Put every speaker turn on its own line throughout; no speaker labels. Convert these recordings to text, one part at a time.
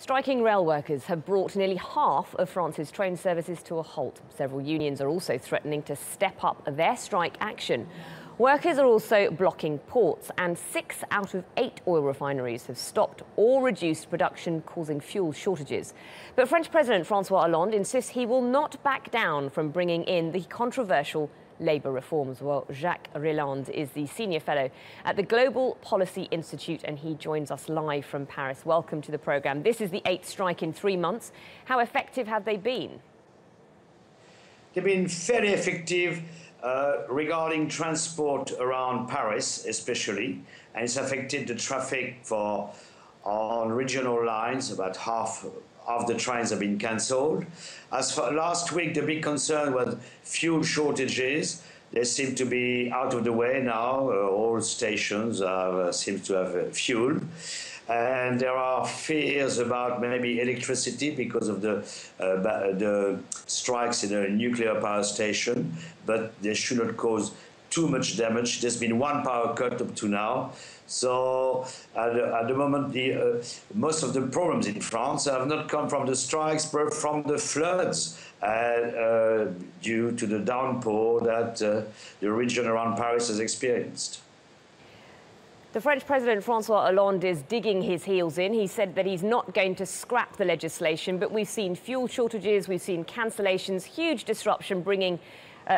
Striking rail workers have brought nearly half of France's train services to a halt. Several unions are also threatening to step up their strike action. Workers are also blocking ports, and 6 out of 8 oil refineries have stopped or reduced production, causing fuel shortages. But French President François Hollande insists he will not back down from bringing in the controversial labour reforms. Well, Jacques Reland is the senior fellow at the Global Policy Institute, and he joins us live from Paris. Welcome to the programme. This is the 8th strike in 3 months. How effective have they been?
They've been fairly effective regarding transport around Paris, especially, and it's affected the traffic on regional lines. About half of the trains have been cancelled. As for last week, the big concern was fuel shortages. They seem to be out of the way now. All stations seem to have fuel. And there are fears about maybe electricity because of the strikes in a nuclear power station, but they should not cause too much damage. There's been one power cut up to now. So at the moment, most of the problems in France have not come from the strikes, but from the floods due to the downpour that the region around Paris has experienced.
The French President François Hollande is digging his heels in. He said that he's not going to scrap the legislation, but we've seen fuel shortages, we've seen cancellations, huge disruption bringing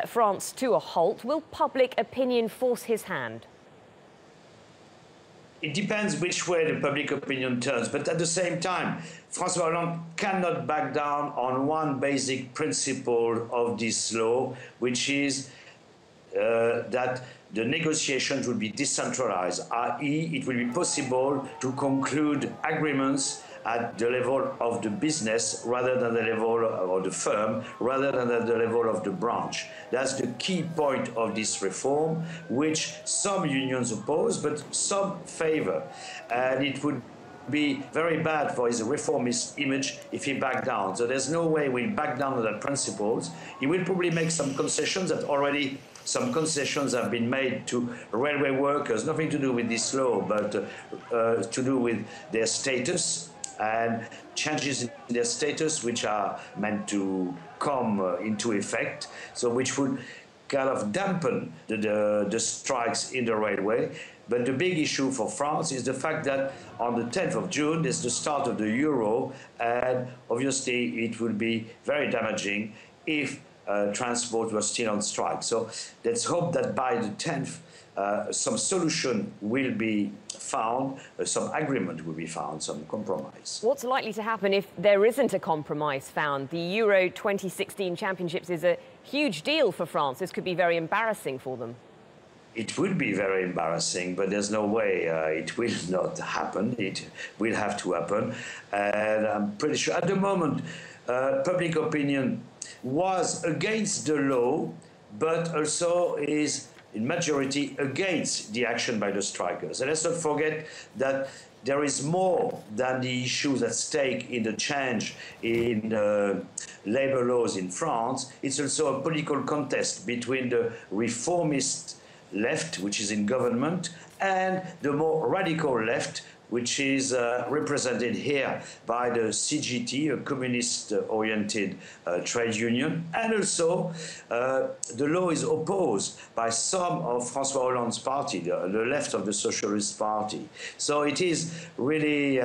France to a halt. Will public opinion force his hand?
It depends which way the public opinion turns, but at the same time, François Hollande cannot back down on one basic principle of this law, which is that the negotiations will be decentralized, i.e. it will be possible to conclude agreements at the level of the business rather than the level of the firm, rather than at the level of the branch. That's the key point of this reform, which some unions oppose, but some favor. And it would be very bad for his reformist image if he backed down. So there's no way we'll back down on that principles. He will probably make some concessions that already some concessions have been made to railway workers, nothing to do with this law, but to do with their status and changes in their status which are meant to come into effect, so which would kind of dampen the strikes in the railway. But the big issue for France is the fact that on the 10th of June, there's the start of the euro, and obviously it will be very damaging if transport was still on strike. So let's hope that by the 10th, some solution will be found, some agreement will be found, some compromise.
What's likely to happen if there isn't a compromise found? The Euro 2016 Championships is a huge deal for France. This could be very embarrassing for them.
It would be very embarrassing, but there's no way it will not happen. It will have to happen. And I'm pretty sure at the moment, public opinion was against the law, but also is in majority against the action by the strikers. And let's not forget that there is more than the issues at stake in the change in labor laws in France. It's also a political contest between the reformist left, which is in government, and the more radical left, which is represented here by the CGT, a communist-oriented trade union. And also, the law is opposed by some of François Hollande's party, the left of the Socialist Party. So it is really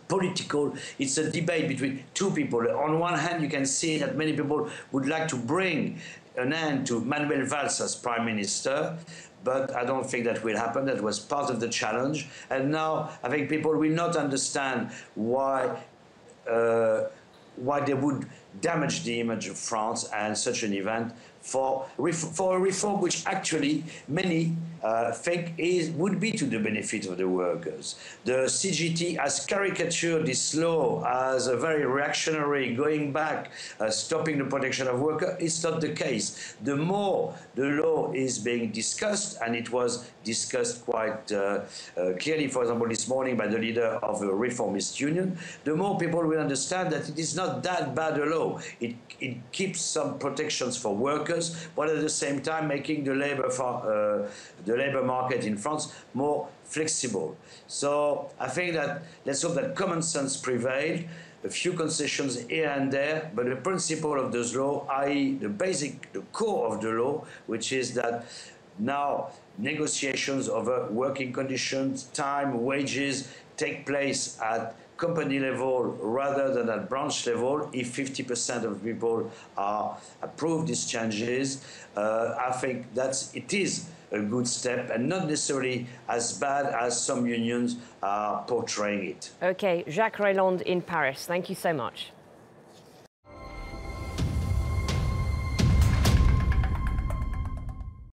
political. It's a debate between two people. On one hand, you can see that many people would like to bring an end to Manuel Valls as Prime Minister, but I don't think that will happen. That was part of the challenge. And now I think people will not understand why they would damage the image of France and such an event for a reform which actually many think would be to the benefit of the workers. The CGT has caricatured this law as a very reactionary, going back, stopping the protection of workers. It's not the case. The more the law is being discussed, and it was discussed quite clearly, for example, this morning by the leader of the reformist union, the more people will understand that it is not that bad a law. law. It keeps some protections for workers, but at the same time making the labor market in France more flexible. So I think that let's hope that common sense prevailed. A few concessions here and there, but the principle of this law, i.e. the core of the law, which is that now negotiations over working conditions, time, wages take place at company level rather than at branch level. If 50% of people are approve these changes, I think it is a good step and not necessarily as bad as some unions are portraying it.
Okay, Jacques Reland in Paris, thank you so much.